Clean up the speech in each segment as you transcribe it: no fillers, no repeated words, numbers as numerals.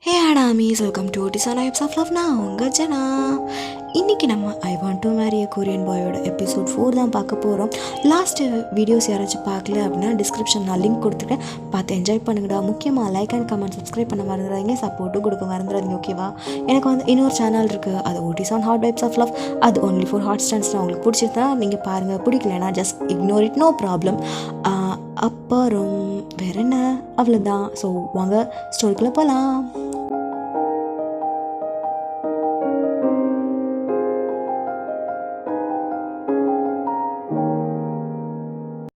ஹே ஆடாமீஸ் welcome to design ஐப்ஸ் of love. நான் உங்கள் ஜனா. இன்றைக்கி நம்ம I want to marry a Korean பாயோட எபிசோட் 4 தான் பார்க்க போகிறோம். லாஸ்ட்டு வீடியோஸ் யாராச்சும் பார்க்கல அப்படின்னா டிஸ்கிரிப்ஷன் நான் லிங்க் கொடுத்துருக்கேன், பார்த்து என்ஜாய் பண்ணுங்கடா. முக்கியமாக லைக் அண்ட் கமெண்ட் சப்ஸ்கிரைப் பண்ண மறந்துடாதீங்க, சப்போர்ட்டும் கொடுக்க மறந்துடாதீங்க, ஓகேவா? எனக்கு வந்து இன்னொரு சேனல் இருக்குது, அது ஓடிசான் ஹாட் வைப்ஸ் ஆஃப் லவ். அது ஒன்லி ஃபார் ஹாட் ஸ்டாண்ட்ஸ் தான். உங்களுக்கு பிடிச்சிருந்தா நீங்கள் பாருங்கள், பிடிக்கலனா just ignore it, no problem. அப்புறம் வேறு என்ன, அவ்வளோதான். ஸோ வாங்க ஸ்டோரிக்குள்ளே போகலாம்.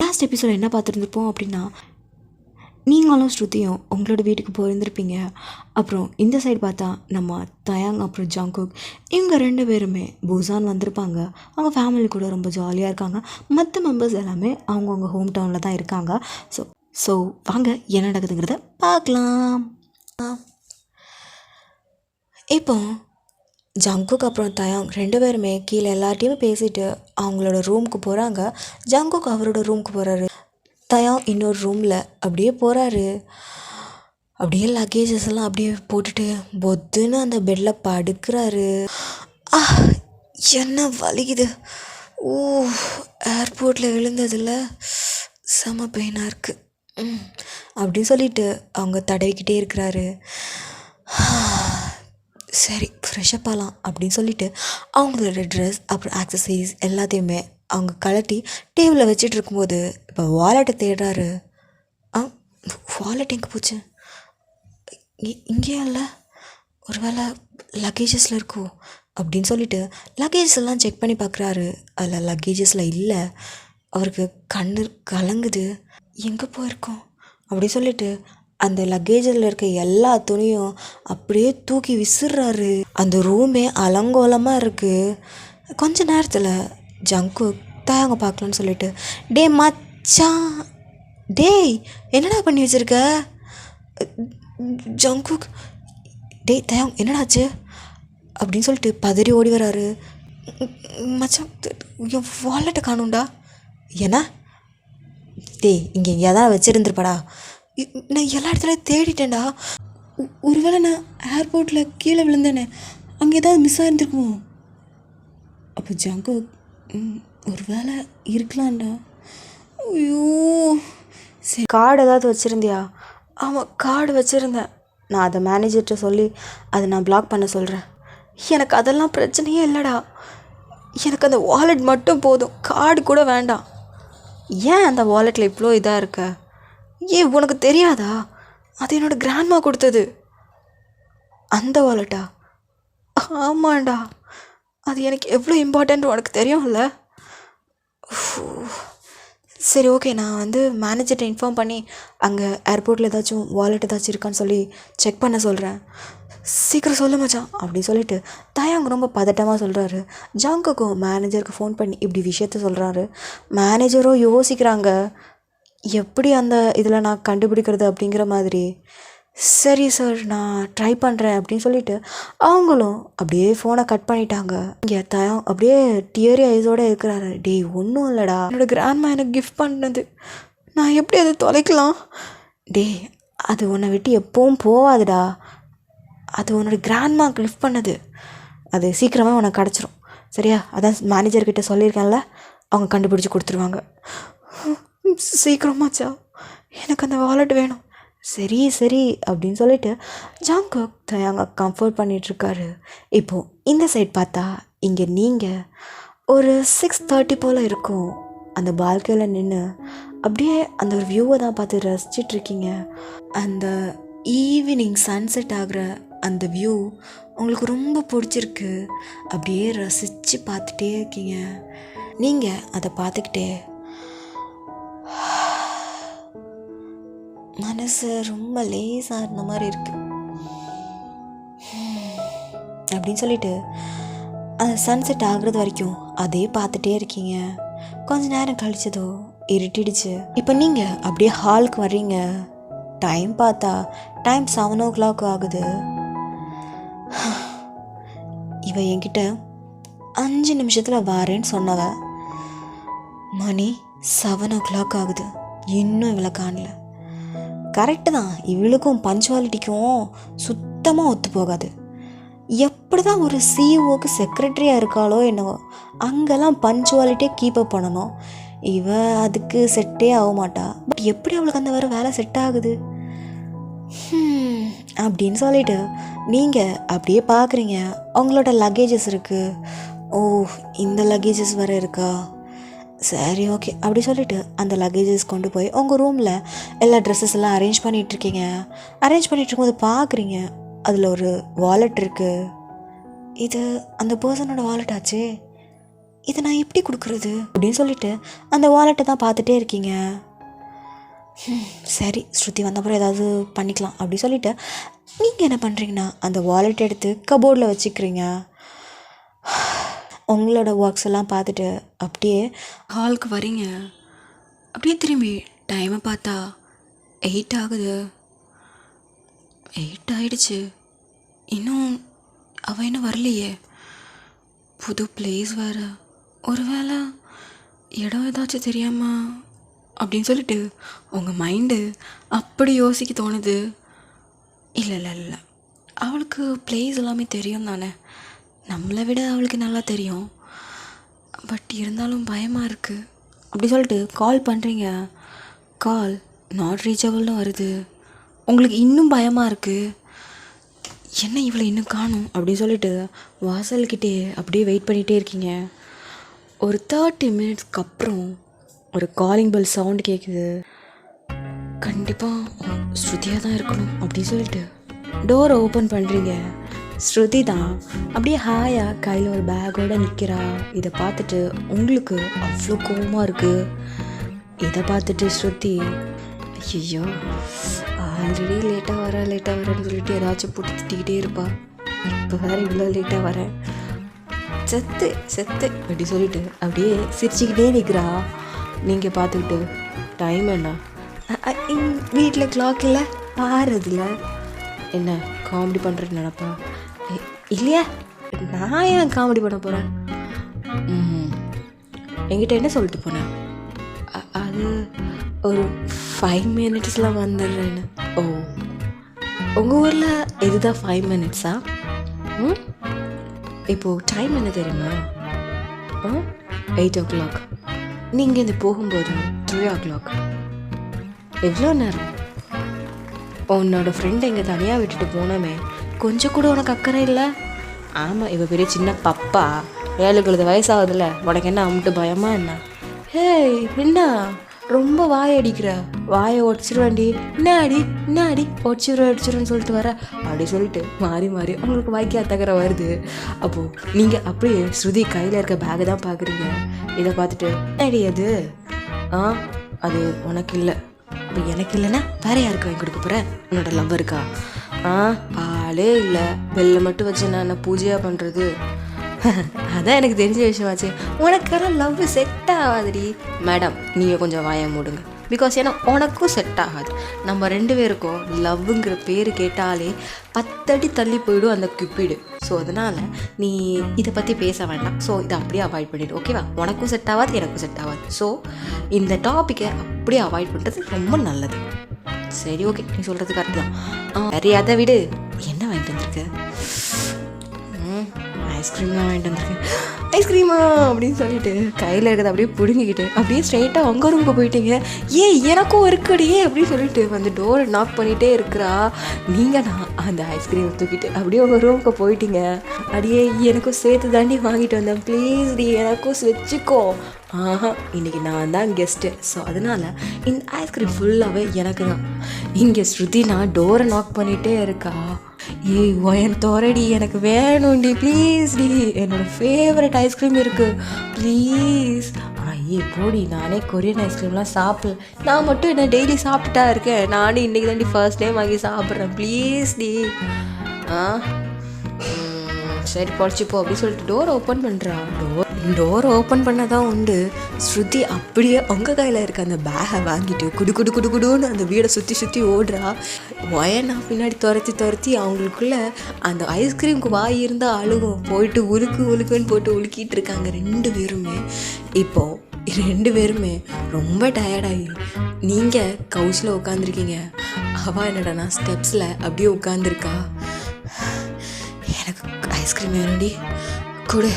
லாஸ்ட் எபிசோட் என்ன பார்த்துருந்துருப்போம் அப்படின்னா, நீங்களும் ஸ்ருதியும் உங்களோட வீட்டுக்கு போயிருந்துருப்பீங்க. அப்புறம் இந்த சைடு பார்த்தா நம்ம தயாங் அப்புறம் ஜங்குக் இவங்க 2 பேருமே புசான் வந்திருப்பாங்க. அவங்க ஃபேமிலி கூட ரொம்ப ஜாலியாக இருக்காங்க. மற்ற மெம்பர்ஸ் எல்லாமே அவங்கவுங்க ஹோம் டவுனில் தான் இருக்காங்க. ஸோ வாங்க என்ன நடக்குதுங்கிறத பார்க்கலாம். இப்போ ஜங்குக் அப்புறம் தயாங் 2 பேருமே கீழே எல்லார்ட்டையுமே பேசிட்டு அவங்களோட ரூமுக்கு போகிறாங்க. ஜங்குக் அவரோட ரூமுக்கு போகிறாரு, தயாங் இன்னொரு ரூமில் அப்படியே போகிறாரு. அப்படியே லக்கேஜஸ் எல்லாம் அப்படியே போட்டுட்டு பொத்துன்னு அந்த பெட்டில் படுக்கிறாரு. என்ன வலிக்குது, ஏர்போர்ட்டில் விழுந்ததில் செம பெயினாக இருக்குது அப்படின்னு சொல்லிட்டு அவங்க தடவிக்கிட்டே இருக்கிறாரு. சரி ஃப்ரெஷ்அப் ஆகலாம் அப்படின்னு சொல்லிட்டு அவங்களோட ட்ரெஸ் அப்புறம் ஆக்சசரிஸ் எல்லாத்தையுமே அவங்க கழட்டி டேபிளில் வச்சுட்டு இருக்கும்போது இப்போ வாலெட்டை தேடுறாரு. வாலெட் எங்கே போச்சு? இங்கேயும் இல்லை, ஒரு வேளை லக்கேஜஸில் இருக்கோ அப்படின்னு சொல்லிட்டு லக்கேஜஸ் எல்லாம் செக் பண்ணி பார்க்குறாரு. அதில் லக்கேஜஸில் இல்லை. அவருக்கு கண்ணு கலங்குது, எங்கே போயிருக்கோம் அப்படின்னு சொல்லிட்டு அந்த லக்கேஜில் இருக்க எல்லா துணியும் அப்படியே தூக்கி விசிறாரு. அந்த ரூமே அலங்கோலமாக இருக்குது. கொஞ்ச நேரத்தில் ஜங்குக் தயாங்க பார்க்கலான்னு சொல்லிட்டு, டே மச்சான், டேய் என்னடா பண்ணி வச்சுருக்க? ஜங்குக், டே தயாங் என்னடாச்சு அப்படின்னு சொல்லிட்டு பதறி ஓடி வராரு. மச்சான் என் வாலெட்டை காணும்டா. ஏன்னா டேய் இங்கே எங்கேயாவது வச்சுருந்துருப்பாடா, நான் எல்லா இடத்துலையும் தேடிட்டேன்டா. ஒருவேளை நான் ஏர்போர்ட்டில் கீழே விழுந்தேனே, அங்கே ஏதாவது மிஸ் ஆகிருந்துருக்குமோ? அப்போ ஜங்கு ஒரு வேளை இருக்கலாம்டா. ஐயோ சரி, கார்டு ஏதாவது வச்சுருந்தியா? ஆமாம் கார்டு வச்சுருந்தேன், நான் அதை மேனேஜர்கிட்ட சொல்லி அதை நான் பிளாக் பண்ண சொல்கிறேன். எனக்கு அதெல்லாம் பிரச்சனையே இல்லைடா, எனக்கு அந்த வாலெட் மட்டும் போதும், கார்டு கூட வேண்டாம். ஏன் அந்த வாலெட்டில் இவ்வளோ இதாக இருக்க? ஏன் உனக்கு தெரியாதா? அது என்னோடய கிராண்ட்மா கொடுத்தது. அந்த வாலெட்டா? ஆமாண்டா, அது எனக்கு எவ்வளோ இம்பார்ட்டண்ட் உனக்கு தெரியும்ல. சரி ஓகே, நான் வந்து மேனேஜர்கிட்ட இன்ஃபார்ம் பண்ணி அங்கே ஏர்போர்ட்டில் ஏதாச்சும் வாலெட் ஏதாச்சும் இருக்கான்னு சொல்லி செக் பண்ண சொல்கிறேன். சீக்கிரம் சொல்ல மச்சான் அப்படின்னு சொல்லிட்டு தயாங்க ரொம்ப பதட்டமாக சொல்கிறாரு. ஜங்குக்கும் மேனேஜருக்கு ஃபோன் பண்ணி இப்படி விஷயத்த சொல்கிறாரு. மேனேஜரும் யோசிக்கிறாங்க, எப்படி அந்த இதில் நான் கண்டுபிடிக்கிறது அப்படிங்கிற மாதிரி. சரி சார் நான் ட்ரை பண்ணுறேன் அப்படின்னு சொல்லிட்டு அவங்களும் அப்படியே ஃபோனை கட் பண்ணிட்டாங்க. இங்கே தயாங் அப்படியே டியரி ஐஸோடு இருக்கிறாரு. டேய் ஒன்றும் இல்லைடா, என்னோடய கிராண்ட்மா எனக்கு கிஃப்ட் பண்ணது, நான் எப்படி அதை தொலைக்கலாம்? டேய் அது உன்னை விட்டு எப்பவும் போகாதுடா, அது உன்னோட கிராண்ட்மா கிஃப்ட் பண்ணது, அது சீக்கிரமாக உனக்கு கிடச்சிரும் சரியா? அதான் மேனேஜர்கிட்ட சொல்லியிருக்கேன்ல, அவங்க கண்டுபிடிச்சி கொடுத்துருவாங்க. சீக்கிரமாச்சா, எனக்கு அந்த வாலெட் வேணும். சரி சரி அப்படின்னு சொல்லிட்டு ஜங்குக் தயாங்க கம்ஃபர்ட் பண்ணிகிட்ருக்காரு. இப்போது இந்த சைட் பார்த்தா இங்கே நீங்கள் ஒரு 6:30 போல் இருக்கும். அந்த பால்கனியில் நின்று அப்படியே அந்த ஒரு வியூவை தான் பார்த்து ரசிச்சிட்ருக்கீங்க. அந்த ஈவினிங் சன்செட் ஆகிற அந்த வியூ உங்களுக்கு ரொம்ப பிடிச்சிருக்கு. அப்படியே ரசித்து பார்த்துட்டே இருக்கீங்க. நீங்கள் அதை பார்த்துக்கிட்டே மனசு ரொம்ப லேசாக இருந்த மாதிரி இருக்குது அப்படின்னு சொல்லிட்டு அந்த சன்செட் ஆகுறது வரைக்கும் அதே பார்த்துட்டே இருக்கீங்க. கொஞ்ச நேரம் கழிச்சதோ இருட்டிடுச்சு. இப்போ நீங்கள் அப்படியே ஹாலுக்கு வர்றீங்க. டைம் பார்த்தா டைம் 7 o'clock ஆகுது. இவ என்கிட்ட 5 நிமிஷத்தில் வாரேன்னு சொன்னவ மணி 7 o'clock ஆகுது, இன்னும் இவளை காணல. கரெக்டு தான், இவளுக்கும் பஞ்சுவாலிட்டிக்கும் சுத்தமாக ஒத்து போகாது. எப்படி தான் ஒரு சிஇஓக்கு செக்ரட்டரியாக இருக்காளோ என்னவோ, அங்கெல்லாம் பஞ்சுவாலிட்டியாக கீப்பப் பண்ணணும். இவ அதுக்கு செட்டே ஆக மாட்டா. பட் எப்படி அவளுக்கு அந்த வேலை செட் ஆகுது அப்படின்னு சொல்லிட்டு நீங்கள் அப்படியே பார்க்குறீங்க. அவங்களோட லக்கேஜஸ் இருக்குது. ஓ, இந்த லக்கேஜஸ் வேறு இருக்கா, சரி ஓகே அப்படி சொல்லிவிட்டு அந்த லக்கேஜஸ் கொண்டு போய் உங்கள் ரூமில் எல்லா ட்ரெஸ்ஸஸ் எல்லாம் அரேஞ்ச் பண்ணிகிட்ருக்கீங்க. அரேஞ்ச் பண்ணிகிட்ருக்கும்போது பார்க்குறீங்க அதில் ஒரு வாலெட் இருக்குது. இது அந்த பர்சனோட வாலெட் ஆச்சு, இதை நான் எப்படி கொடுக்குறது அப்படின்னு சொல்லிட்டு அந்த வாலெட்டை தான் பார்த்துட்டே இருக்கீங்க. சரி ஸ்ருதி வந்தப்புறம் ஏதாவது பண்ணிக்கலாம் அப்படி சொல்லிவிட்டு நீங்கள் என்ன பண்ணுறீங்கன்னா அந்த வாலெட் எடுத்து கபோர்டில் வச்சுக்கிறீங்க. உங்களோட ஒர்க்ஸ் எல்லாம் பார்த்துட்டு அப்படியே ஹாலுக்கு வரீங்க. அப்படியே திரும்பி டைமை பார்த்தா 8 ஆகுது. 8 ஆகிடுச்சு. இன்னும் அவள் இன்னும் வரலையே. புது பிளேஸ் வேறு, ஒரு வேளை இடம் ஏதாச்சும் தெரியாமா அப்படின்னு சொல்லிட்டு உங்கள் மைண்டு அப்படி யோசிக்க தோணுது. இல்லை இல்லை இல்லை, அவளுக்கு பிளேஸ் எல்லாமே தெரியும் தானே, நம்மளை விட அவளுக்கு நல்லா தெரியும். பட் இருந்தாலும் பயமாக இருக்குது அப்படி சொல்லிட்டு கால் பண்ணுறீங்க. கால் நாட் ரீச்சபிள்னு வருது. உங்களுக்கு இன்னும் பயமாக இருக்குது. என்ன இவளை இன்னும் காணும் அப்படின்னு சொல்லிட்டு வாசல்கிட்டே அப்படியே வெயிட் பண்ணிகிட்டே இருக்கீங்க. ஒரு 30 மினிட்ஸ்க்கு அப்புறம் ஒரு காலிங் பெல் சவுண்டு கேட்குது. கண்டிப்பாக ஸ்ருதியாக தான் இருக்கணும் அப்படின்னு சொல்லிட்டு டோரை ஓப்பன் பண்ணுறீங்க. ஸ்ருதி தான் அப்படியே ஹாயாக கையில் ஒரு பேக்கோடு நிற்கிறா. இதை பார்த்துட்டு உங்களுக்கு அவ்வளோ கோவமாக இருக்குது. இதை பார்த்துட்டு ஸ்ருதி, ஐயோ ஆல்ரெடி லேட்டாக வரேன்னு சொல்லிட்டு ஏதாச்சும் போட்டு திட்டிக்கிட்டே இருப்பா, இப்போ வேறு இவ்வளோ லேட்டாக வரேன், செத்து அப்படி சொல்லிட்டு அப்படியே சிரிச்சுக்கிட்டே நிற்கிறா. நீங்கள் பார்த்துக்கிட்டு டைம் என்ன, வீட்டில் கிளாக் இல்லை பாருதில்ல, என்ன காமெடி பண்ணுறேன்னு நினப்பா, இல்லையா நான் ஏன் காமெடி பண்ண போகிறேன், என்கிட்ட என்ன சொல்லிட்டு போனேன், அது ஒரு 5 மினிட்ஸில் வந்துடுறேன்னு. ஓ, உங்கள் ஊரில் இதுதான் 5 மினிட்ஸா? இப்போது டைம் என்ன தெரியுமா? 8 o'clock. நீங்கள் இது போகும்போது 3 o'clock. எவ்வளோ நேரம்? உன்னோட ஃப்ரெண்டை இங்கே தனியாக விட்டுட்டு போனோமே, கொஞ்சம் கூட உனக்கு அக்கறை இல்லை? ஆமாம், இவ பெரிய சின்ன பப்பா, 7 வயசாகுதுல்ல, உனக்கு என்ன அம்மிட்டு பயமா என்ன? ஹேய் என்ன ரொம்ப வாயை அடிக்கிற, வாயை ஒடிச்சிருவேண்டி, என்ன அடி ஒடிச்சிருவேன்னு சொல்லிட்டு வர அப்படி சொல்லிட்டு மாறி அவங்களுக்கு வாய்க்கா தகர வருது. அப்போது நீங்கள் அப்படியே ஸ்ருதி கையில் இருக்க பேக்கை தான் பார்க்குறீங்க. இதை பார்த்துட்டு அடி அது அது உனக்கு இல்லை, அப்போ எனக்கு இல்லைன்னா வேற யாருக்கு வாங்கி கொடுக்க போகிறேன்? உன்னோட லவ் இருக்கா? ஆளே இல்லை, பெல்லை மட்டும் வச்சு நான் என்ன பூஜையாக பண்ணுறது? அதான் எனக்கு தெரிஞ்ச விஷயமாச்சு, உனக்கெல்லாம் லவ் செட் ஆகாதுடி. மேடம் நீங்கள் கொஞ்சம் வாயை மூடுங்க, பிகாஸ் ஏன்னா உனக்கும் செட் ஆகாது. நம்ம 2 பேருக்கும் லவ்வுங்கிற பேர் கேட்டாலே 10 அடி தள்ளி போயிடும் அந்த கியூபிடு. ஸோ அதனால் நீ இதை பற்றி பேச வேண்டாம். ஸோ இதை அப்படியே அவாய்ட் பண்ணிவிடு, ஓகேவா? உனக்கும் செட் ஆகாது, எனக்கும் செட் ஆகாது. ஸோ இந்த டாப்பிக்கை அப்படியே அவாய்ட் பண்ணுறது ரொம்ப நல்லது. சரி ஓகே, நீ சொல்கிறது கரெக்டு தான். சரி அதை விடு, என்ன வாங்கிட்டு வந்திருக்க? ஐஸ்கிரீம் தான் வாங்கிட்டு வந்திருக்கேன். ஐஸ்கிரீமா அப்படின்னு சொல்லிட்டு கையில் இருக்கிறத அப்படியே பிடுங்கிக்கிட்டு அப்படியே ஸ்ட்ரைட்டாக அவங்க ரூமுக்கு போயிட்டீங்க. எனக்கும் இருக்குடியே அப்படின்னு சொல்லிட்டு வந்து டோரை நாக் பண்ணிகிட்டே இருக்கிறா. நீங்கள் நான் அந்த ஐஸ்கிரீமை தூக்கிட்டு அப்படியே உங்கள் ரூமுக்கு போயிட்டீங்க. அப்படியே எனக்கும் சேர்த்து தாண்டி வாங்கிட்டு வந்தேன், ப்ளீஸ் டி எனக்கும் வச்சுக்கோ. இன்றைக்கி நான் தான் கெஸ்ட்டு, ஸோ அதனால் இந்த ஐஸ்கிரீம் ஃபுல்லாகவே எனக்கு தான். இங்கே ஸ்ருதி நான் டோரை நாக் பண்ணிகிட்டே இருக்கா. ஒயன் தோரடி எனக்கு வேணும்டி, ப்ளீஸ் டி, என்னோடய ஃபேவரட் ஐஸ்கிரீம் இருக்குது ப்ளீஸ். போடி, நானே கொரியன் ஐஸ்கிரீம்லாம் சாப்பிடல, நான் மட்டும் என்ன டெய்லி சாப்பிட்டுட்டா இருக்கேன், நானும் இன்றைக்கி தாண்டி ஃபர்ஸ்ட் டைம் வாங்கி சாப்பிட்றேன், ப்ளீஸ் டி. சரி பொழைச்சிப்போ அப்படின்னு சொல்லிட்டு டோரை ஓப்பன் பண்ணுறா. டோரை ஓப்பன் பண்ண தான் உண்டு. ஸ்ருதி அப்படியே உங்கள் கையில் இருக்க அந்த பேகை வாங்கிட்டு குடுன்னு அந்த வீடை சுற்றி ஓடுறா. ஒயனா பின்னாடி துரத்தி அவங்களுக்குள்ள அந்த ஐஸ்கிரீமுக்கு வாய் இருந்தால் அழுகும், போயிட்டு உலுக்குன்னு போட்டு உலுக்கிட்டு இருக்காங்க 2 பேருமே. இப்போது 2 பேருமே ரொம்ப டயர்டாகி நீங்கள் கவுச்சில் உட்காந்துருக்கீங்க. அவள் என்னடா ஸ்டெப்ஸில் அப்படியே உட்காந்துருக்கா. ஐஸ்கிரீம் வேணும்டி, கொடு.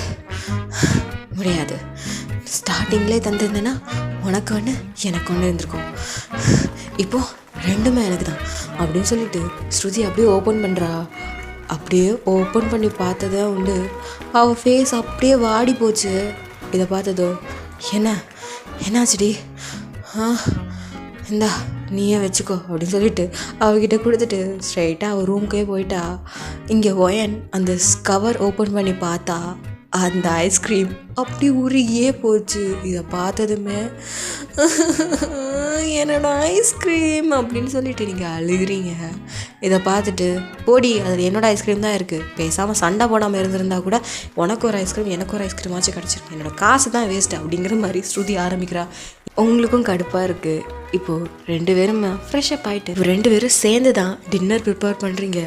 முடியாது, ஸ்டார்டிங்லேயே தந்திருந்தேன்னா உனக்கு ஒன்று எனக்கு ஒன்று இருந்திருக்கும். இப்போது ரெண்டுமே எனக்கு தான் அப்படின்னு சொல்லிட்டு ஸ்ருதி அப்படியே ஓப்பன் பண்ணுறா. அப்படியே ஓப்பன் பண்ணி பார்த்ததே உண்டு, அவள் ஃபேஸ் அப்படியே வாடி போச்சு. இதை பார்த்ததோ, என்னாச்சுடி? இந்தா நீயே வச்சுக்கோ அப்படின்னு சொல்லிட்டு அவகிட்ட கொடுத்துட்டு ஸ்ட்ரைட்டாக அவள் ரூம்க்கே போயிட்டா. இங்கே ஒயன் அந்த கவர் ஓப்பன் பண்ணி பார்த்தா அந்த ஐஸ்கிரீம் அப்படி உருகியே போச்சு. இதை பார்த்ததுமே என்னோட ஐஸ்கிரீம் அப்படின்னு சொல்லிட்டு நீங்கள் அழுகிறீங்க. இதை பார்த்துட்டு போடி, அதில் என்னோடய ஐஸ்கிரீம் தான் இருக்குது, பேசாமல் சண்டை போடாமல் இருந்திருந்தா கூட உனக்கு ஒரு ஐஸ்கிரீம் எனக்கு ஒரு ஐஸ்கிரீமாச்சும் கிடச்சிருக்கு, என்னோடய காசு தான் வேஸ்ட்டு அப்படிங்கிற மாதிரி ஸ்ருதி ஆரம்பிக்கிறா. உங்களுக்கும் கடுப்பாக இருக்குது. இப்போது 2 பேரும் ஃப்ரெஷ்ஷப் ஆகிட்டு 2 பேரும் சேர்ந்து தான் டின்னர் ப்ரிப்பேர் பண்ணுறீங்க.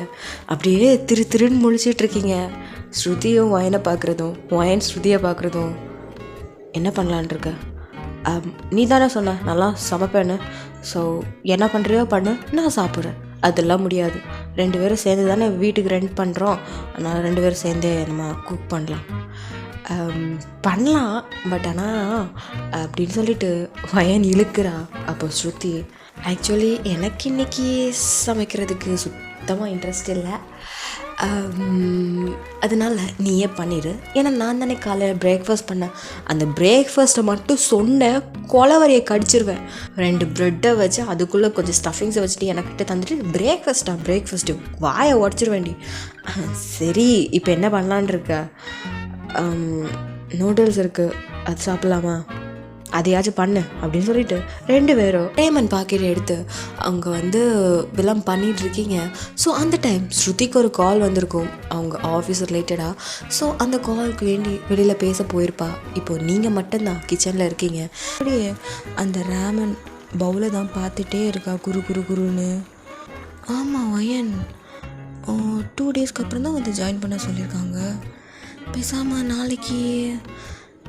அப்படியே திருன்னு முழிச்சிட்ருக்கீங்க. ஸ்ருதியும் ஒயனை பார்க்குறதும் ஒயன் ஸ்ருதியை பார்க்குறதும். என்ன பண்ணலான் இருக்க? நீ தானே சொன்ன நல்லா சமைப்பேன்னு. ஸோ என்ன பண்ணுறியோ பண்ணு, நான் சாப்பிட்றேன். அதெல்லாம் முடியாது, 2 பேரும் சேர்ந்து தானே வீட்டுக்கு ரெண்ட் பண்ணுறோம், அதனால் 2 பேரும் சேர்ந்தே நம்ம குக் பண்ணலாம். பட் ஆனால் அப்படின்னு சொல்லிட்டு வயன் இழுக்கிறா. அப்போ ஸ்ருதி, ஆக்சுவலி எனக்கு இன்றைக்கி சமைக்கிறதுக்கு சுத்தமாக இன்ட்ரெஸ்ட் இல்லை, அதனால் நீயே பண்ணிடு. ஏன்னா நான் தானே காலையில் பிரேக்ஃபாஸ்ட் பண்ணேன், அந்த பிரேக்ஃபாஸ்ட்டை மட்டும் சொன்ன கொலவரையை கடிச்சிருவேன். 2 ப்ரெட்டை வச்சு அதுக்குள்ளே கொஞ்சம் ஸ்டஃபிங்ஸை வச்சுட்டு எனக்கிட்ட தந்துட்டு பிரேக்ஃபாஸ்ட்டு வாயை உடச்சிருவேண்டி. சரி, இப்போ என்ன பண்ணலான் இருக்க? நூடுல்ஸ் இருக்குது, அது சாப்பிட்லாமா? அதையாச்சும் பண்ணு அப்படின்னு சொல்லிட்டு 2 பேரும் பேமெண்ட் பாக்கெட் எடுத்து அங்கே விலம் பண்ணிகிட்ருக்கீங்க. ஸோ அந்த டைம் ஸ்ருதிக்கு ஒரு கால் வந்திருக்கும் அவங்க ஆஃபீஸ் ரிலேட்டடாக. ஸோ அந்த காலுக்கு வேண்டி வெளியில் பேச போயிருப்பா. இப்போது நீங்கள் மட்டும்தான் கிச்சனில் இருக்கீங்க. அப்படியே அந்த ரேமன் பவுலை தான் பார்த்துட்டே இருக்கா குருன்னு. ஆமாம் வயன் 2 டேஸ்க்கு அப்புறம் தான் வந்து ஜாயின் பண்ண சொல்லியிருக்காங்க. பேசாமல் நாளைக்கு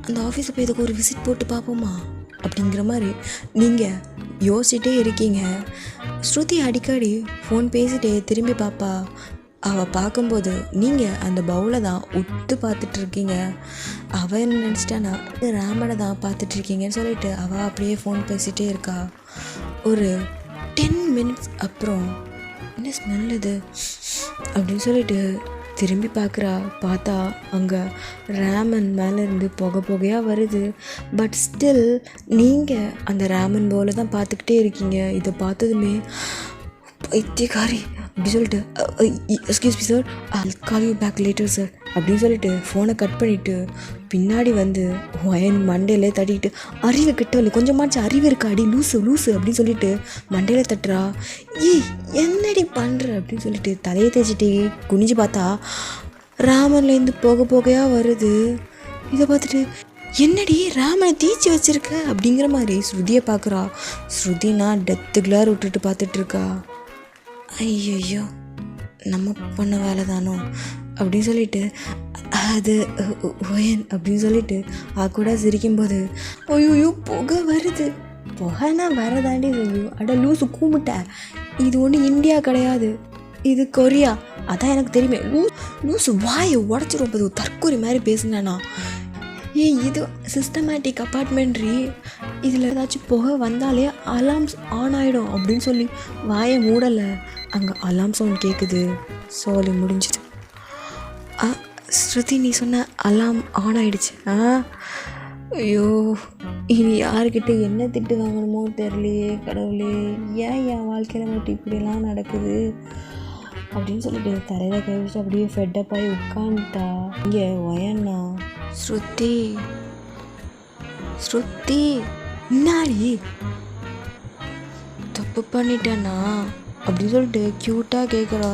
அந்த ஆஃபீஸை போய் இதுக்கு ஒரு விசிட் போட்டு பார்ப்போமா அப்படிங்கிற மாதிரி நீங்கள் யோசிச்சுட்டே இருக்கீங்க. ஸ்ருதி அடிக்கடி ஃபோன் பேசிட்டே திரும்பி பார்ப்பா. அவள் பார்க்கும்போது நீங்கள் அந்த பவுலை தான் உத்து பார்த்துட்ருக்கீங்க. அவள் என்ன நினச்சிட்டானா ராமனை தான் பார்த்துட்ருக்கீங்கன்னு சொல்லிட்டு அவள் அப்படியே ஃபோன் பேசிகிட்டே இருக்கா. ஒரு 10 மினிட்ஸ் அப்புறம் என்ன ஸ்மெல் இது அப்படின்னு சொல்லிட்டு திரும்பி பார்க்குறா. பார்த்தா அங்கே ரேமன் மேலேருந்து புகையாக வருது. பட் ஸ்டில் நீங்கள் அந்த ரேமன் பவுலை தான் பார்த்துக்கிட்டே இருக்கீங்க. இதை பார்த்ததுமே பைத்தியக்காரி அப்படி சொல்லிட்டு excuse me sir, I call you back later sir அப்படின்னு சொல்லிட்டு ஃபோனை கட் பண்ணிவிட்டு பின்னாடி வந்து ஒயன் மண்டையிலே தட்டிக்கிட்டு, அறிவு கிட்டவள்ளி கொஞ்சமாச்சும் அறிவு இருக்கா அடி லூசு அப்படின்னு சொல்லிட்டு மண்டையில் தட்டுறா. என்னடி பண்ணுற அப்படின்னு சொல்லிட்டு தலையை தேய்ச்சிட்டு குனிஞ்சு பார்த்தா ராமன்லேருந்து புகையாக வருது. இதை பார்த்துட்டு என்னடி ராமனை தீச்சி வச்சிருக்க அப்படிங்கிற மாதிரி ஸ்ருதியை பார்க்குறா. ஸ்ருதினா டெத்து கிளார் விட்டுட்டு பார்த்துட்ருக்கா. ஐயோ நம்ம பண்ண வேலை தானோ அப்படின்னு சொல்லிட்டு அது ஒயன் அப்படின்னு சொல்லிட்டு கூட சிரிக்கும்போது ஐயோ புகை வருது. புகைனா வரதாண்டி செய்யும். அட லூசு கூமுட்ட, இது ஒன்று இந்தியா கிடையாது, இது கொரியா. அதான் எனக்கு தெரியுமே. லூசு வாயை உடச்சிரும். தற்கொலை மாதிரி பேசுனேண்ணா. இது சிஸ்டமேட்டிக் அப்பார்ட்மெண்ட்ரி, இதில் ஏதாச்சும் புகை வந்தாலே அலார்ம்ஸ் ஆன் ஆகிடும் அப்படின்னு சொல்லி வாயை மூடலை. அங்கே அலாம் சவுண்ட் கேட்குது. சொல்லி முடிஞ்சுது. ஸ்ருதி நீ சொன்ன அலாம் ஆன் ஆகிடுச்சு. ஐயோ இனி யாருக்கிட்ட என்ன திட்டு வாங்கணுமோ தெரியலையே கடவுளே, ஏன் என் வாழ்க்கையில் மட்டும் இப்படிலாம் நடக்குது அப்படின்னு சொல்லிட்டு தரையில் கை வச்சு அப்படியே ஃபெட்டப் ஆகி உட்காந்துட்டா. இங்கே ஒயண்ணா ஸ்ருதி என்னாடி தப்பு பண்ணிட்டேன்னா அப்படின்னு சொல்லிட்டு க்யூட்டாக கேட்குறா.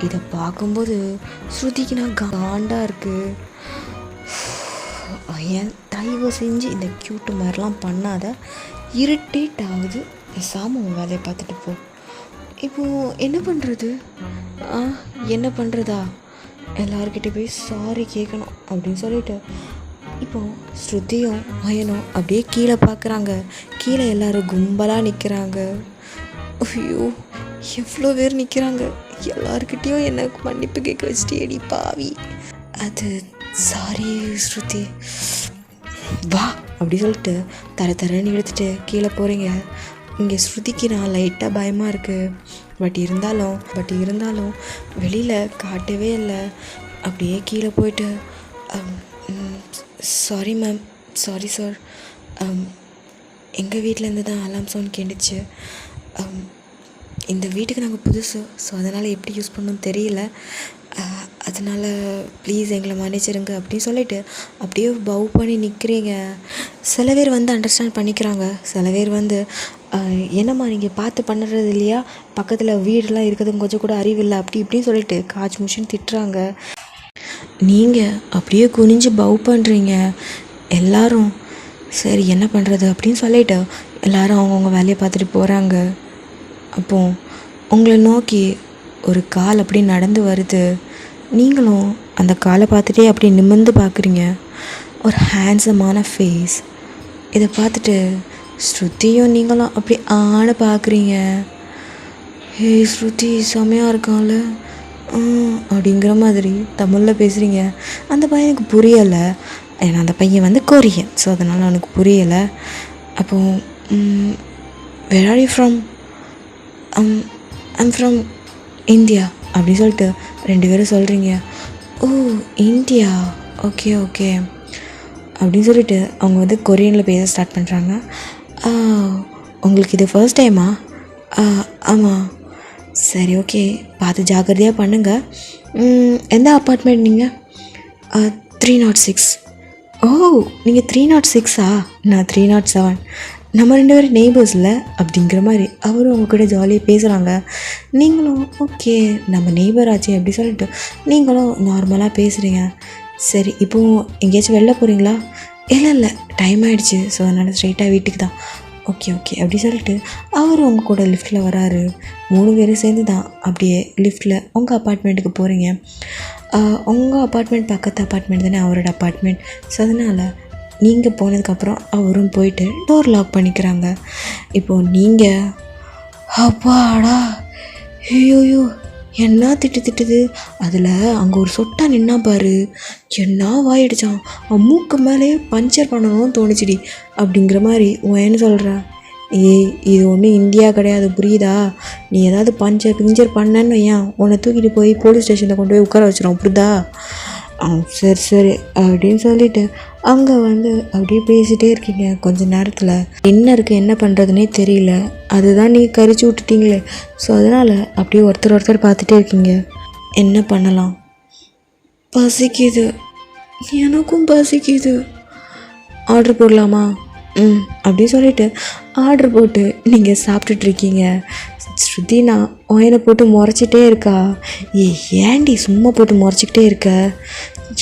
இதை பார்க்கும்போது ஸ்ருதிக்கு நான் காண்டாக இருக்குது. ஏன் தயவு செஞ்சு இந்த க்யூட்டு மாதிரிலாம் பண்ணாத, இரிட்டேட் ஆகுது. பேசாமல் உன் வேலையை பார்த்துட்டு போ. இப்போது என்ன பண்ணுறது? என்ன பண்ணுறதா, எல்லாருக்கிட்டே போய் சாரி கேட்கணும் அப்படின்னு சொல்லிட்டு இப்போது ஸ்ருதியும் அயனும் அப்படியே கீழே பார்க்குறாங்க. கீழே எல்லோரும் கும்பலாக நிற்கிறாங்க. ஐயோ எவ்வளோ பேர் நிற்கிறாங்க. எல்லாருக்கிட்டேயும் எனக்கு மன்னிப்பு கேட்க வச்சுட்டேடி பாவி. அது சாரி ஸ்ருதி. வா அப்படி சொல்லிட்டு தரன்னு எடுத்துகிட்டு கீழே போகிறீங்க. இங்கே ஸ்ருதிக்கு நான் லைட்டாக பயமாக இருக்குது. பட் இருந்தாலும் வெளியில் காட்டவே இல்லை. அப்படியே கீழே போயிட்டு சாரி மேம், சாரி சார், எங்கள் வீட்டிலேருந்து தான் அலாம் சவுண்ட் கேட்டுச்சு. இந்த வீட்டுக்கு நாங்கள் புதுசு, ஸோ அதனால் எப்படி யூஸ் பண்ணணும்னு தெரியல. அதனால் ப்ளீஸ் எங்களை மன்னிச்சிருங்க அப்படின்னு சொல்லிவிட்டு அப்படியே பவ் பண்ணி நிற்கிறீங்க. சில பேர் வந்து அண்டர்ஸ்டாண்ட் பண்ணிக்கிறாங்க, சில பேர் வந்து என்னம்மா நீங்கள் பார்த்து பண்ணுறது இல்லையா, பக்கத்தில் வீடெலாம் இருக்கிறது கொஞ்சம் கூட அறிவில்லை அப்படி இப்படின்னு சொல்லிட்டு காய்ச்சி முஷின்னு திட்டுறாங்க. நீங்கள் அப்படியே குனிஞ்சு பவ் பண்ணுறீங்க. எல்லோரும் சரி என்ன பண்ணுறது அப்படின்னு சொல்லிவிட்டு எல்லோரும் அவங்கவுங்க வேலையை பார்த்துட்டு போகிறாங்க. அப்போது உங்களை நோக்கி ஒரு கால் அப்படி நடந்து வருது. நீங்களும் அந்த காலை பார்த்துட்டே அப்படி நிமிர்ந்து பார்க்குறீங்க. ஒரு ஹேண்ட்ஸமான ஃபேஸ். இதை பார்த்துட்டு ஸ்ருதியும் நீங்களும் அப்படி பார்க்குறீங்க. ஹே ஸ்ருதி செமையாக இருக்கான்ல அப்படிங்கிற மாதிரி தமிழில் பேசுகிறீங்க. அந்த பையனுக்கு புரியலை, ஏன்னா அந்த பையன் வந்து கொரியன், ஸோ அதனால் அவனுக்கு புரியலை. அப்போது where are you from? I'm from India அப்படி சொல்லிட்டு 2 பேரும் சொல்கிறீங்க. ஓ இந்தியா, ஓகே ஓகே அப்படின்னு சொல்லிட்டு அவங்க வந்து கொரியனில் பேச ஸ்டார்ட் பண்ணுறாங்க. உங்களுக்கு இது ஃபர்ஸ்ட் டைமா? ஆமாம். சரி ஓகே, பார்த்து ஜாக்கிரதையாக பண்ணுங்கள். எந்த அப்பார்ட்மெண்ட் நீங்கள்? 306. ஓ நீங்கள் 306ஆ? நான் 307. நம்ம 2 பேரும் நெய்பர்ஸில் அப்படிங்கிற மாதிரி அவரும் உங்கள்கிட்ட ஜாலியாக பேசுகிறாங்க. நீங்களும் ஓகே நம்ம நெய்பர் ஆச்சு அப்படி சொல்லிட்டு நீங்களும் நார்மலாக பேசுகிறீங்க. சரி இப்போது எங்கேயாச்சும் வெளில போகிறீங்களா? இல்லை டைம் ஆகிடுச்சு, ஸோ அதனால் ஸ்ட்ரெயிட்டாக வீட்டுக்கு தான். ஓகே ஓகே அப்படி சொல்லிட்டு அவர் உங்கள் கூட லிஃப்ட்டில் வராரு. 3 பேரும் சேர்ந்து தான் அப்படியே லிஃப்ட்டில் உங்கள் அப்பார்ட்மெண்ட்டுக்கு போகிறீங்க. உங்கள் அப்பார்ட்மெண்ட் பக்கத்து அப்பார்ட்மெண்ட் தானே அவரோட அப்பார்ட்மெண்ட், ஸோ அதனால் நீங்கள் போனதுக்கப்புறம் அவரும் போயிட்டு டோர் லாக் பண்ணிக்கிறாங்க. இப்போது நீங்கள் அப்பாடா ஐயோயோ என்ன திட்டுது. அதில் அங்கே ஒரு சொட்டா நின்னா பாரு, என்ன வாயிடுச்சான், மூக்கு மேலே பஞ்சர் பண்ணணும்னு தோணுச்சுடி அப்படிங்கிற மாதிரி என்ன சொல்கிறா. இது ஒன்றும் இந்தியா கிடையாது புரியுதா, நீ ஏதாவது பிஞ்சர் பண்ணன்னு ஏன் உன்னை தூக்கிட்டு போய் போலீஸ் ஸ்டேஷனில் கொண்டு போய் உட்கார வச்சிடும் புரியுதா. சரி அப்படின்னு சொல்லிவிட்டு அங்கே வந்து அப்படியே பேசிகிட்டே இருக்கீங்க. கொஞ்சம் நேரத்தில் என்ன இருக்குது என்ன பண்ணுறதுனே தெரியல, அதுதான் நீங்கள் கரிச்சு விட்டுட்டீங்களே, ஸோ அதனால் அப்படியே ஒருத்தர் பார்த்துட்டே இருக்கீங்க. என்ன பண்ணலாம்? பசிக்குது, எனக்கும் பசிக்குது, ஆர்டர் போடலாமா? அப்படின்னு சொல்லிவிட்டு ஆர்டர் போட்டு நீங்கள் சாப்பிட்டுட்ருக்கீங்க. ஸ்ருதி நான் ஒயனை போட்டு முறைச்சிட்டே இருக்கா. ஏன்டி சும்மா போட்டு முறைச்சிக்கிட்டே இருக்க,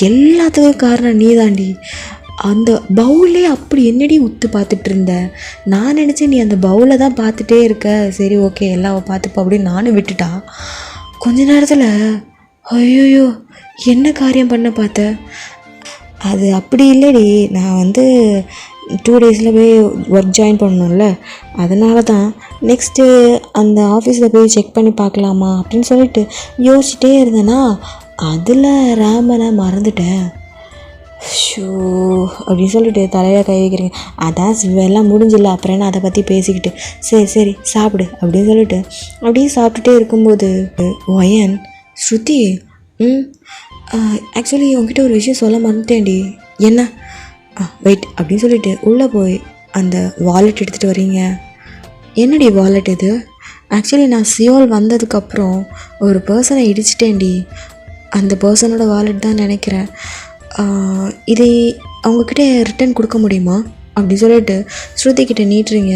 எல்லாத்துக்கும் காரணம் நீ தாண்டி. அந்த பவுலே அப்படி என்னடி உத்து பார்த்துட்டு இருந்த, நான் நினச்சேன் நீ அந்த பவுலை தான் பார்த்துட்டே இருக்க. சரி ஓகே எல்லாம் பார்த்துப்பா அப்படின்னு நானும் விட்டுட்டா. கொஞ்ச நேரத்தில் ஐயோயோ என்ன காரியம் பண்ண பார்த்த. அது அப்படி இல்லைடி, நான் வந்து 2 டேஸில் போய் ஒர்க் ஜாயின் பண்ணணும்ல, அதனால தான் நெக்ஸ்ட்டு அந்த ஆஃபீஸில் போய் செக் பண்ணி பார்க்கலாமா அப்படின்னு சொல்லிட்டு யோசிச்சிட்டே இருந்தேன்னா அதில் ராமனை மறந்துட்டேன். ஷோ அப்படின்னு சொல்லிட்டு தலையில் கை வைக்கிறீங்க. அதான் எல்லாம் முடிஞ்சில்ல, அப்புறம் என்ன அதை பற்றி பேசிக்கிட்டு. சரி சாப்பிடு அப்படின்னு சொல்லிட்டு அப்படியே சாப்பிட்டுட்டே இருக்கும்போது ஒயன் ஸ்ருதி ஆக்சுவலி உங்ககிட்ட ஒரு விஷயம் சொல்ல மறந்துட்டேன்டி. என்ன? வெயிட் அப்படின்னு சொல்லிட்டு உள்ளே போய் அந்த வாலெட் எடுத்துகிட்டு வரீங்க. என்னடி வாலெட் இது? ஆக்சுவலி நான் சியோல் வந்ததுக்கப்புறம் ஒரு பர்சனை இடிச்சிட்டேன்டி, அந்த பர்சனோட வாலெட் தான் நினைக்கிறேன். இதை அவங்கக்கிட்ட ரிட்டன் கொடுக்க முடியுமா அப்படின்னு சொல்லிட்டு ஸ்ருதிக்கிட்ட நீட்டுறீங்க.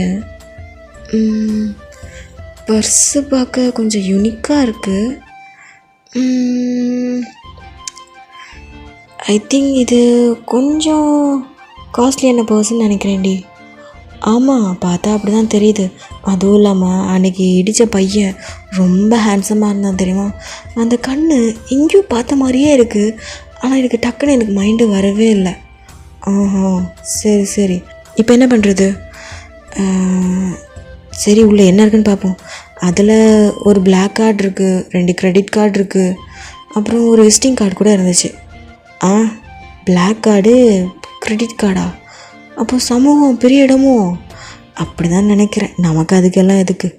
பர்ஸு பார்க்க கொஞ்சம் யூனிக்காக இருக்குது. ஐ திங்க் இது கொஞ்சம் காஸ்ட்லியான பர்சன் நினைக்கிறேன்டி. ஆமாம் பார்த்தா அப்படி தான் தெரியுது. அதுவும் இல்லாமல் அன்றைக்கி இடித்த பையன் ரொம்ப ஹேண்ட்ஸமாக இருந்தான் தெரியுமா. அந்த கண் எங்கேயோ பார்த்த மாதிரியே இருக்குது, ஆனால் எனக்கு டக்குன்னு எனக்கு மைண்டு வரவே இல்லை. சரி இப்போ என்ன பண்ணுறது? சரி உள்ளே என்ன இருக்குன்னு பார்ப்போம். அதில் ஒரு பிளாக் கார்டு இருக்குது, 2 கிரெடிட் கார்டு இருக்குது, அப்புறம் ஒரு விசிட்டிங் கார்டு கூட இருந்துச்சு. ஆ, பிளாக் கார்டு, கிரெடிட் கார்டா? அப்போ சமூகம் பெரிய இடமோ? அப்படி தான் நினைக்கிறேன். நமக்கு அதெல்லாம் எதுக்கு?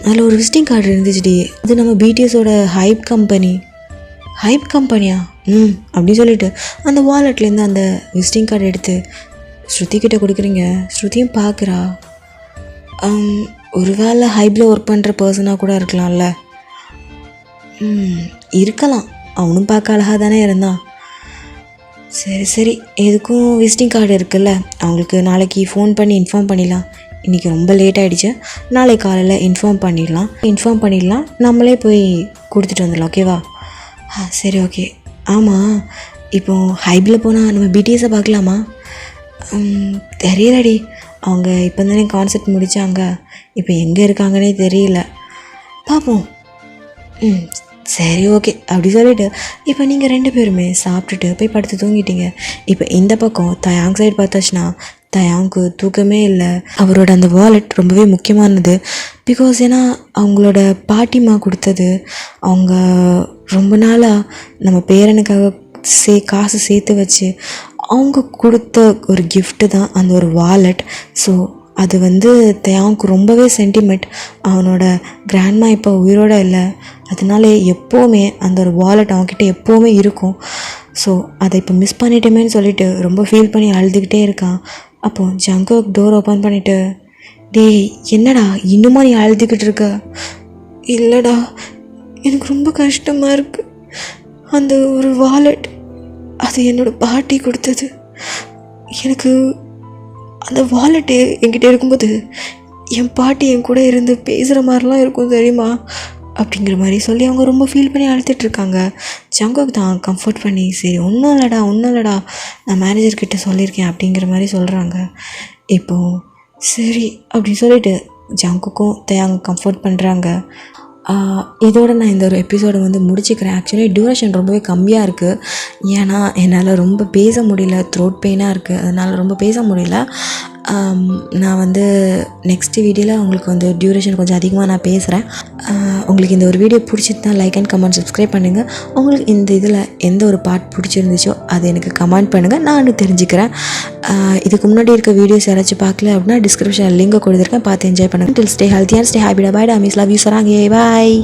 அதில் ஒரு விசிட்டிங் கார்டு இருந்துச்சுடி, அது நம்ம பிடிஎஸோட ஹைப் கம்பெனியா? அப்படின்னு சொல்லிட்டு அந்த வாலெட்லேருந்து அந்த விசிட்டிங் கார்டு எடுத்து ஸ்ருதிக்கிட்ட கொடுக்குறீங்க. ஸ்ருதியும் பார்க்குறா. ஒரு வேளை ஹைப்பில் ஒர்க் பண்ணுற பர்சனாக கூட இருக்கலாம்ல. இருக்கலாம், அவனும் பார்க்க அழகாக தானே இருந்தான். சரி, எதுக்கும் விசிட்டிங் கார்டு இருக்குல்ல, அவங்களுக்கு நாளைக்கு ஃபோன் பண்ணி இன்ஃபார்ம் பண்ணிடலாம். இன்றைக்கி ரொம்ப லேட் ஆகிடுச்சு, நாளை காலையில் இன்ஃபார்ம் பண்ணிடலாம். நம்மளே போய் கொடுத்துட்டு வந்துடலாம். ஓகேவா? சரி, ஓகே. ஆமாம், இப்போது ஹைப்பில் போனால் நம்ம பிடிஎஸை பார்க்கலாமா? தெரியலடி, அவங்க இப்போ தானே கான்செப்ட் முடித்தாங்க, இப்போ எங்கே இருக்காங்கன்னே தெரியல. பார்ப்போம். சரி, ஓகே. அப்படி சொல்லிவிட்டு இப்போ நீங்கள் 2 பேருமே சாப்பிட்டுட்டு போய் படுத்து தூங்கிட்டீங்க. இப்போ இந்த பக்கம் தயாங் சைடு பார்த்தாச்சுன்னா தயாங்க்கு தூக்கமே இல்லை. அவரோட அந்த வாலெட் ரொம்பவே முக்கியமானது. பிகாஸ் ஏன்னா அவங்களோட பாட்டிமா கொடுத்தது. அவங்க ரொம்ப நாளாக நம்ம பேரனுக்காக காசு சேர்த்து வச்சு அவங்க கொடுத்த ஒரு கிஃப்ட்டு தான் அந்த ஒரு வாலெட். ஸோ அது தயாங்க்கு ரொம்பவே சென்டிமெண்ட். அவனோட கிராண்ட்மா இப்போ உயிரோட இல்லை, அதனால எப்போவுமே அந்த ஒரு வாலெட் அவன்கிட்ட எப்போவுமே இருக்கும். ஸோ அதை இப்போ மிஸ் பண்ணிட்டோமேன்னு சொல்லிட்டு ரொம்ப ஃபீல் பண்ணி அழுதுகிட்டே இருக்கான். அப்போது ஜங்கோக் டோர் ஓப்பன் பண்ணிவிட்டு, டேய் என்னடா இன்னுமா நீ அழுதுகிட்டு இருக்க? இல்லைடா, எனக்கு ரொம்ப கஷ்டமாக இருக்குது. அந்த ஒரு வாலெட் அது என்னோடய பாட்டி கொடுத்தது. எனக்கு அந்த வாலெட்டு என்கிட்ட இருக்கும்போது என் பாட்டி என் கூட இருந்து பேசுகிற மாதிரிலாம் இருக்கும் தெரியுமா? அப்படிங்கிற மாதிரி சொல்லி அவங்க ரொம்ப ஃபீல் பண்ணி அழுத்துட்ருக்காங்க. ஜங்கோக் தான் கம்ஃபர்ட் பண்ணி, சரி ஒன்றும் இல்லைடா, நான் மேனேஜர்கிட்ட சொல்லியிருக்கேன் அப்படிங்கிற மாதிரி சொல்கிறாங்க. இப்போது சரி அப்படின்னு சொல்லிட்டு ஜங்கோக்கும் தயாங்க கம்ஃபர்ட் பண்ணுறாங்க. இதோட நான் இந்த ஒரு எபிசோடை முடிச்சுக்கிறேன். ஆக்சுவலி டியூரேஷன் ரொம்பவே கம்மியாக இருக்குது. ஏன்னா என்னால் ரொம்ப பேச முடியல, த்ரோட் பெயினாக இருக்குது, அதனால் ரொம்ப பேச முடியல. நான் நெக்ஸ்ட் வீடியோவில் உங்களுக்கு டியூரேஷன் கொஞ்சம் அதிகமாக நான் பேசுகிறேன். உங்களுக்கு இந்த ஒரு வீடியோ பிடிச்சிருந்தா லைக் அண்ட் கமெண்ட் சப்ஸ்கிரைப் பண்ணுங்கள். உங்களுக்கு இந்த இதில் எந்த ஒரு பார்ட் பிடிச்சிருந்துச்சோ அது எனக்கு கமெண்ட் பண்ணுங்கள், நானும் தெரிஞ்சுக்கிறேன். இதுக்கு முன்னாடி இருக்க வீடியோஸ் யாராச்சும் பார்க்கல அப்படின்னா டிஸ்கிரிப்ஷனில் லிங்கை கொடுத்துருக்கேன், பார்த்து என்ஜாய் பண்ணுங்கள். Till stay healthy and stay happy. Bye டா மிஸ், லவ் யூ சராங்கே, பாய்.